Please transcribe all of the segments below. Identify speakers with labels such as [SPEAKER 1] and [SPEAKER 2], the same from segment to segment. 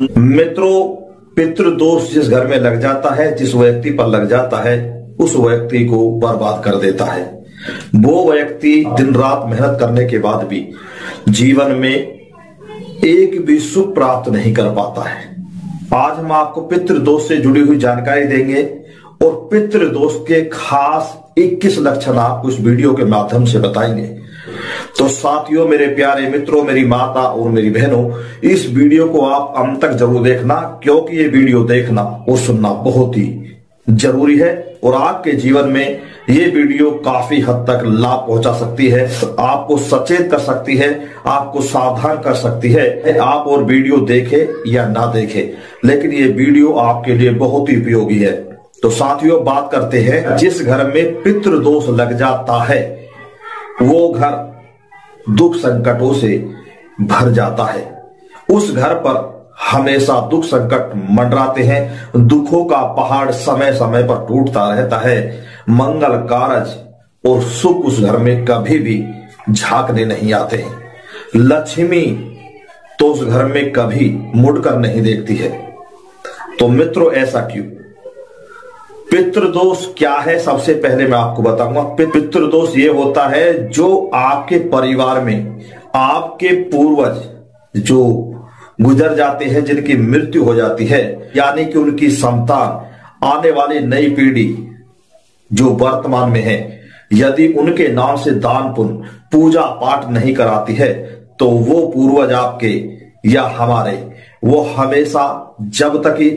[SPEAKER 1] मित्रों, पितृदोष जिस घर में लग जाता है, जिस व्यक्ति पर लग जाता है, उस व्यक्ति को बर्बाद कर देता है। वो व्यक्ति दिन रात मेहनत करने के बाद भी जीवन में एक भी सुख प्राप्त नहीं कर पाता है। आज हम आपको पितृदोष से जुड़ी हुई जानकारी देंगे और पितृदोष के खास 21 लक्षण आपको इस वीडियो के माध्यम से बताएंगे। तो साथियों, मेरे प्यारे मित्रों, मेरी माता और मेरी बहनों, इस वीडियो को आप अंत तक जरूर देखना, क्योंकि ये वीडियो देखना और सुनना बहुत ही जरूरी है और आपके जीवन में ये वीडियो काफी हद तक लाभ पहुंचा सकती है, आपको सचेत कर सकती है, आपको सावधान कर सकती है। आप और वीडियो देखे या ना देखे, लेकिन ये वीडियो आपके लिए बहुत ही उपयोगी है। तो साथियों, बात करते हैं, जिस घर में पितृदोष लग जाता है वो घर दुख संकटों से भर जाता है। उस घर पर हमेशा दुख संकट मंडराते हैं, दुखों का पहाड़ समय समय पर टूटता रहता है। मंगल कारज और सुख उस घर में कभी भी झांकने नहीं आते हैं। लक्ष्मी तो उस घर में कभी मुड़कर नहीं देखती है। तो मित्रों, ऐसा क्यों? पितृदोष क्या है, सबसे पहले मैं आपको बताऊंगा। पितृदोष ये होता है जो आपके परिवार में आपके पूर्वज जो गुजर जाते हैं, जिनकी मृत्यु हो जाती है, यानी कि उनकी संतान, आने वाली नई पीढ़ी जो वर्तमान में है, यदि उनके नाम से दान पुण्य पूजा पाठ नहीं कराती है, तो वो पूर्वज आपके या हमारे, वो हमेशा जब तक ही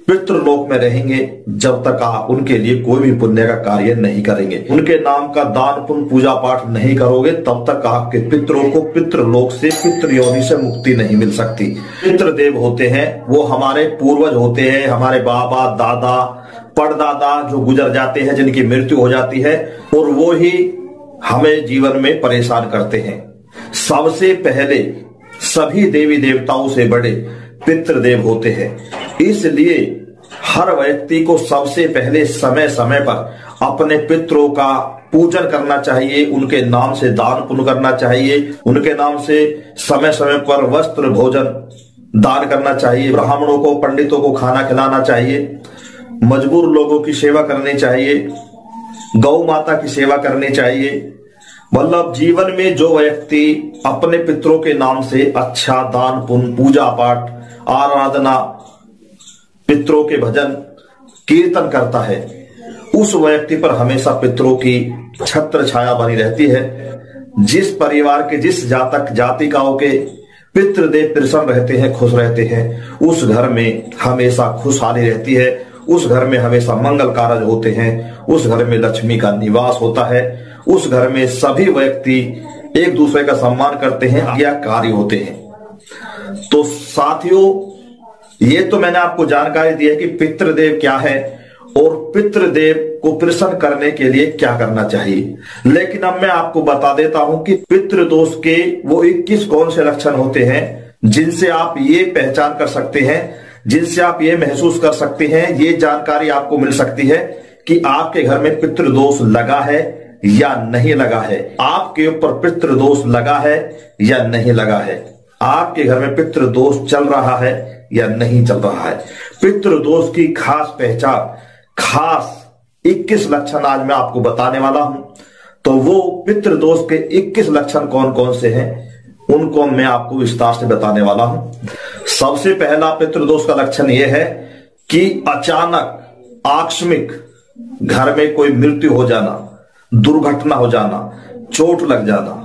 [SPEAKER 1] पितृलोक में रहेंगे, जब तक आप उनके लिए कोई भी पुण्य का कार्य नहीं करेंगे, उनके नाम का दान पुण्य पूजा पाठ नहीं करोगे, तब तक आपके पितरों को पितृलोक से, पितृयोनि से मुक्ति नहीं मिल सकती। पितृदेव होते हैं वो हमारे पूर्वज होते हैं, हमारे बाबा दादा परदादा जो गुजर जाते हैं, जिनकी मृत्यु हो जाती है, और वो ही हमें जीवन में परेशान करते हैं। सबसे पहले सभी देवी देवताओं से बड़े पितृदेव होते हैं। इसलिए हर व्यक्ति को सबसे पहले समय समय पर अपने पितरों का पूजन करना चाहिए, उनके नाम से दान पुण्य करना चाहिए, उनके नाम से समय समय पर वस्त्र भोजन दान करना चाहिए, ब्राह्मणों को, पंडितों को खाना खिलाना चाहिए, मजबूर लोगों की सेवा करनी चाहिए, गौ माता की सेवा करनी चाहिए। मतलब जीवन में जो व्यक्ति अपने पितरों के नाम से अच्छा दान पुण्य, पूजा पाठ, आराधना, पितरों के भजन कीर्तन करता है, उस व्यक्ति पर हमेशा पितरों की छत्र छाया बनी रहती है। जिस परिवार के, जिस जातक जातिकाओं के पितृदेव प्रसन्न रहते हैं, खुश रहते हैं, उस घर में हमेशा खुशहाली रहती है, उस घर में हमेशा मंगल कारज होते हैं, उस घर में लक्ष्मी का निवास होता है, उस घर में सभी व्यक्ति एक दूसरे का सम्मान करते हैं, आज्ञाकारी होते हैं। तो साथियों, ये तो मैंने आपको जानकारी दी है कि पितृदेव क्या है और पितृदेव को प्रसन्न करने के लिए क्या करना चाहिए। लेकिन अब मैं आपको बता देता हूं कि पितृदोष के वो 21 कौन से लक्षण होते हैं जिनसे आप ये पहचान कर सकते हैं, जिनसे आप ये महसूस कर सकते हैं, ये जानकारी आपको मिल सकती है कि आपके घर में पितृदोष लगा है या नहीं लगा है, आपके ऊपर पितृदोष लगा है या नहीं लगा है, आपके घर में पितृदोष चल रहा है या नहीं चल रहा है। पितृदोष की खास पहचान, खास 21 लक्षण आज मैं आपको बताने वाला हूं। तो वो पितृदोष के 21 लक्षण कौन कौन से हैं, उनको मैं आपको विस्तार से बताने वाला हूं। सबसे पहला पितृदोष का लक्षण यह है कि अचानक आकस्मिक घर में कोई मृत्यु हो जाना, दुर्घटना हो जाना, चोट लग जाना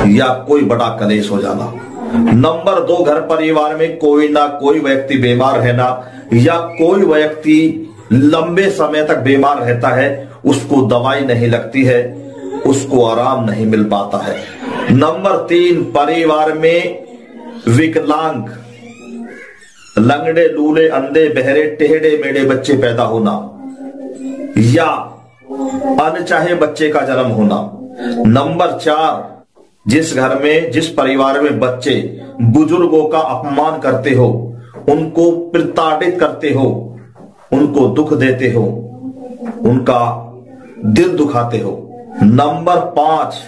[SPEAKER 1] या कोई बड़ा कलेश हो जाना। नंबर 2, घर परिवार में कोई ना कोई व्यक्ति बीमार रहना या कोई व्यक्ति लंबे समय तक बीमार रहता है, उसको दवाई नहीं लगती है, उसको आराम नहीं मिल पाता है। नंबर 3, परिवार में विकलांग, लंगड़े, लूले, अंधे, बहरे, टेढ़े मेढ़े बच्चे पैदा होना या अनचाहे बच्चे का जन्म होना। नंबर 4, जिस घर में, जिस परिवार में बच्चे बुजुर्गों का अपमान करते हो, उनको प्रताड़ित करते हो, उनको दुख देते हो, उनका दिल दुखाते हो। नंबर 5,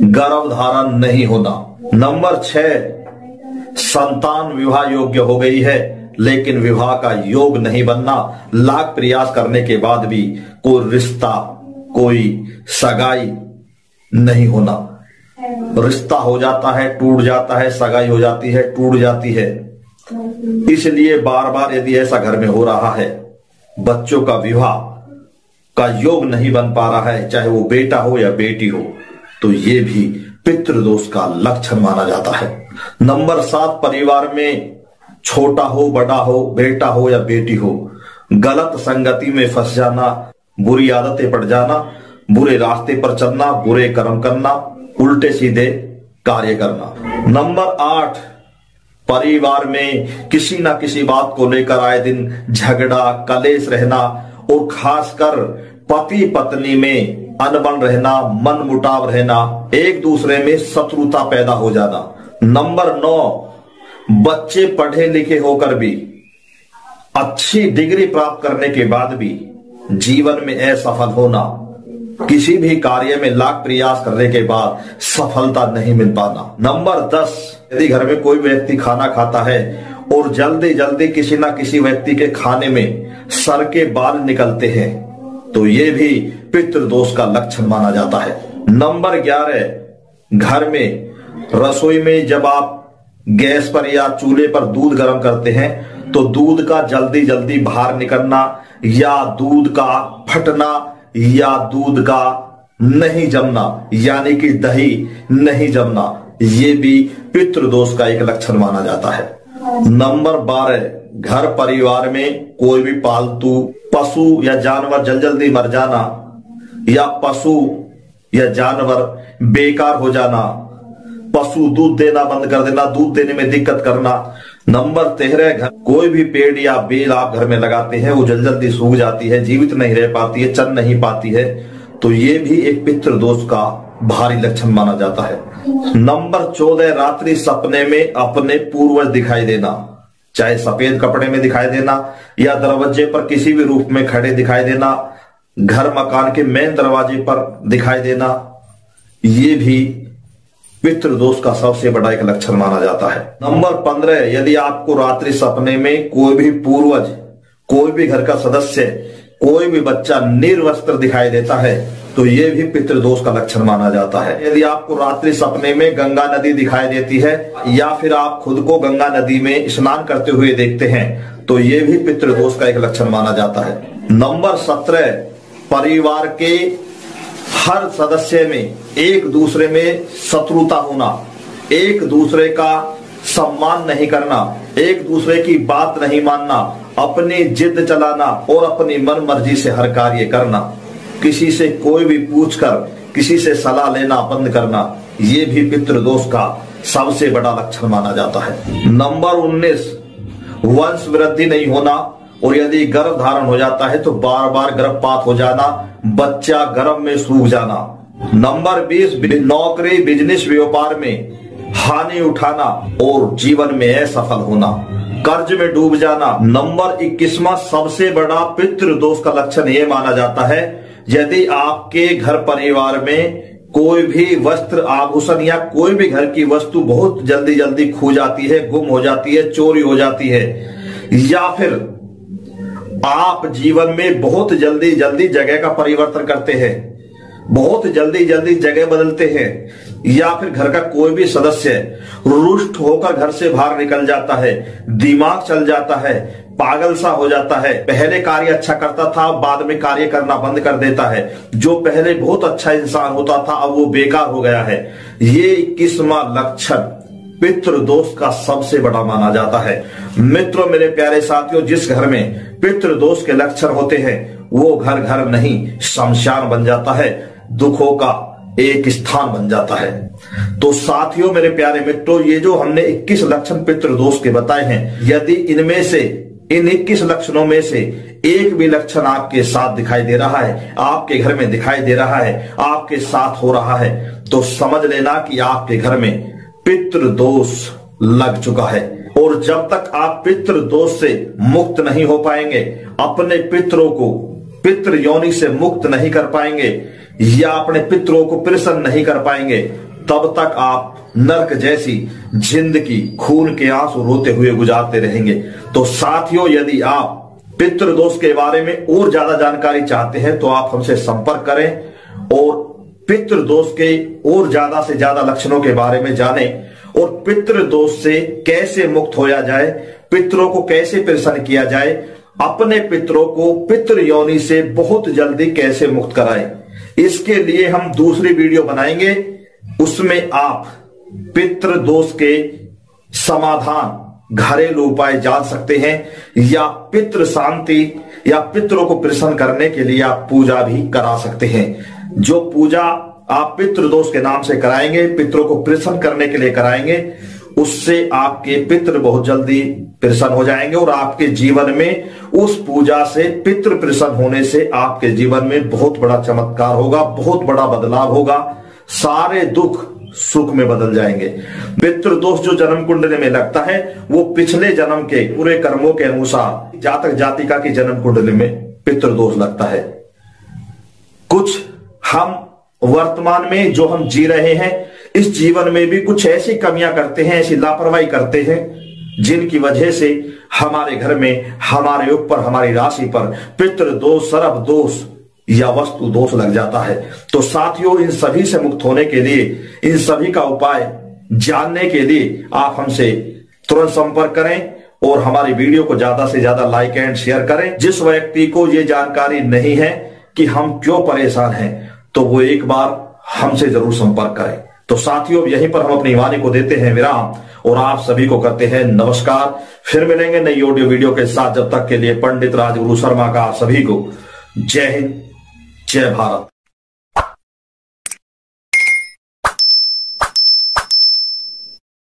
[SPEAKER 1] गर्भ धारण नहीं होना। नंबर 6, संतान विवाह योग्य हो गई है, लेकिन विवाह का योग नहीं बनना, लाख प्रयास करने के बाद भी कोई रिश्ता, कोई सगाई नहीं होना। रिश्ता हो जाता है, टूट जाता है, सगाई हो जाती है, टूट जाती है। इसलिए बार बार यदि ऐसा घर में हो रहा है, बच्चों का विवाह का योग नहीं बन पा रहा है, चाहे वो बेटा हो या बेटी हो, तो ये भी पितृदोष का लक्षण माना जाता है। नंबर 7, परिवार में छोटा हो, बड़ा हो, बेटा हो या बेटी हो, गलत संगति में फंस जाना, बुरी आदतें पड़ जाना, बुरे रास्ते पर चलना, बुरे कर्म करना, उल्टे सीधे कार्य करना। नंबर 8, परिवार में किसी ना किसी बात को लेकर आए दिन झगड़ा, कलेश रहना और खासकर पति पत्नी में अनबन रहना, मन मुटाव रहना, एक दूसरे में शत्रुता पैदा हो जाना। नंबर 9, बच्चे पढ़े लिखे होकर भी, अच्छी डिग्री प्राप्त करने के बाद भी जीवन में असफल होना, किसी भी कार्य में लाख प्रयास करने के बाद सफलता नहीं मिल पाना। नंबर 10, यदि घर में कोई व्यक्ति खाना खाता है और जल्दी जल्दी किसी ना किसी व्यक्ति के खाने में सर के बाल निकलते हैं, तो ये भी पितृदोष का लक्षण माना जाता है। नंबर 11, घर में रसोई में जब आप गैस पर या चूल्हे पर दूध गर्म करते हैं, तो दूध का जल्दी जल्दी बाहर निकलना या दूध का फटना या दूध का नहीं जमना, यानी कि दही नहीं जमना, ये भी पितृदोष का एक लक्षण माना जाता है। नंबर 12, घर परिवार में कोई भी पालतू पशु या जानवर जल्दी मर जाना या पशु या जानवर बेकार हो जाना, पशु दूध देना बंद कर देना, दूध देने में दिक्कत करना। नंबर 13, कोई भी पेड़ या बेल आप घर में लगाते हैं, वो जल्दी सूख जाती है, जीवित नहीं रह पाती है, चल नहीं पाती है, तो ये भी एक पितृदोष का भारी लक्षण माना जाता है। नंबर 14, रात्रि सपने में अपने पूर्वज दिखाई देना, चाहे सफेद कपड़े में दिखाई देना या दरवाजे पर किसी भी रूप में खड़े दिखाई देना, घर मकान के मेन दरवाजे पर दिखाई देना, ये भी पितृदोष का सबसे बड़ा एक लक्षण माना जाता है। नंबर 15, यदि आपको रात्रि सपने में कोई भी पूर्वज, कोई भी घर का सदस्य, कोई भी बच्चा निर्वस्त्र दिखाई देता है, तो ये भी पितृदोष का लक्षण माना जाता है। यदि आपको रात्रि सपने में गंगा नदी दिखाई देती है या फिर आप खुद को गंगा नदी में स्नान करते हुए देखते हैं, तो ये भी पितृदोष का एक लक्षण माना जाता है। नंबर 17, परिवार के हर सदस्य में एक दूसरे में शत्रुता होना, एक दूसरे का सम्मान नहीं करना, एक दूसरे की बात नहीं मानना, अपनी जिद चलाना और अपनी मन मर्जी से हर कार्य करना, किसी से कोई भी पूछकर किसी से सलाह लेना बंद करना, ये भी पितृदोष का सबसे बड़ा लक्षण माना जाता है। नंबर 19, वंश वृद्धि नहीं होना और यदि गर्भ धारण हो जाता है तो बार बार गर्भपात हो जाना, बच्चा गर्भ में सूख जाना। नंबर 20, नौकरी, बिजनेस, व्यापार में हानि उठाना और जीवन में असफल होना, कर्ज में डूब जाना। नंबर 21वां सबसे बड़ा पितृदोष का लक्षण यह माना जाता है, यदि आपके घर परिवार में कोई भी वस्त्र, आभूषण या कोई भी घर की वस्तु बहुत जल्दी जल्दी खो जाती है, गुम हो जाती है, चोरी हो जाती है, या फिर आप जीवन में बहुत जल्दी जल्दी जगह का परिवर्तन करते हैं, बहुत जल्दी जल्दी जगह बदलते हैं, या फिर घर का कोई भी सदस्य रुष्ट होकर घर से बाहर निकल जाता है, दिमाग चल जाता है, पागल सा हो जाता है, पहले कार्य अच्छा करता था बाद में कार्य करना बंद कर देता है, जो पहले बहुत अच्छा इंसान होता था अब वो बेकार हो गया है, ये 21वां लक्षण पितृदोष का सबसे बड़ा माना जाता है। मित्रों, मेरे प्यारे साथियों, जिस घर में पितृदोष के लक्षण होते हैं वो घर घर नहीं शमशान बन जाता है, दुखों का एक स्थान बन जाता है। तो साथियों, मेरे प्यारे मित्रों, ये जो हमने 21 लक्षण पितृदोष के बताए हैं, यदि इनमें से, इन 21 लक्षणों में से एक भी लक्षण आपके साथ दिखाई दे रहा है, आपके घर में दिखाई दे रहा है, आपके साथ हो रहा है, तो समझ लेना कि आपके घर में पितृदोष लग चुका है। और जब तक आप पितृदोष से मुक्त नहीं हो पाएंगे, अपने पितरों को पितृ योनि से मुक्त नहीं कर पाएंगे या अपने पितरों को प्रसन्न नहीं कर पाएंगे, तब तक आप नरक जैसी जिंदगी खून के आंसू रोते हुए गुजारते रहेंगे। तो साथियों, यदि आप पितृदोष के बारे में और ज्यादा जानकारी चाहते हैं तो आप हमसे संपर्क करें और पितृदोष के और ज्यादा से ज्यादा लक्षणों के बारे में जानें और पितृदोष से कैसे मुक्त होया जाए, पितरों को कैसे प्रसन्न किया जाए, अपने पितरों को पितृ योनि से बहुत जल्दी कैसे मुक्त कराएं। इसके लिए हम दूसरी वीडियो बनाएंगे, उसमें आप पितृदोष के समाधान, घरेलू उपाय जान सकते हैं या पितृ शांति या पितरों को प्रसन्न करने के लिए आप पूजा भी करा सकते हैं। जो पूजा आप पितृदोष के नाम से कराएंगे, पितरों को प्रसन्न करने के लिए कराएंगे, उससे आपके पितृ बहुत जल्दी प्रसन्न हो जाएंगे और आपके जीवन में उस पूजा से, पितृ प्रसन्न होने से आपके जीवन में बहुत बड़ा चमत्कार होगा, बहुत बड़ा बदलाव होगा, सारे दुख सुख में बदल जाएंगे। पितृदोष जो जन्म कुंडली में लगता है वो पिछले जन्म के पूरे कर्मों के अनुसार जातक जातिका की जन्म कुंडली में पितृदोष लगता है। कुछ हम वर्तमान में जो हम जी रहे हैं इस जीवन में भी कुछ ऐसी कमियां करते हैं, ऐसी लापरवाही करते हैं जिनकी वजह से हमारे घर में, हमारे ऊपर, हमारी राशि पर पितृदोष, सर्प दोष या वस्तु दोष लग जाता है। तो साथियों, इन सभी से मुक्त होने के लिए, इन सभी का उपाय जानने के लिए आप हमसे तुरंत संपर्क करें और हमारी वीडियो को ज्यादा से ज्यादा लाइक एंड शेयर करें। जिस व्यक्ति को ये जानकारी नहीं है कि हम क्यों परेशान हैं तो वो एक बार हमसे जरूर संपर्क करें। तो साथियों, यहीं पर हम अपनी वाणी को देते हैं विराम और आप सभी को करते हैं नमस्कार। फिर मिलेंगे नई ऑडियो वीडियो के साथ। जब तक के लिए पंडित राजगुरु शर्मा का आप सभी को जय हिंद, जय भारत।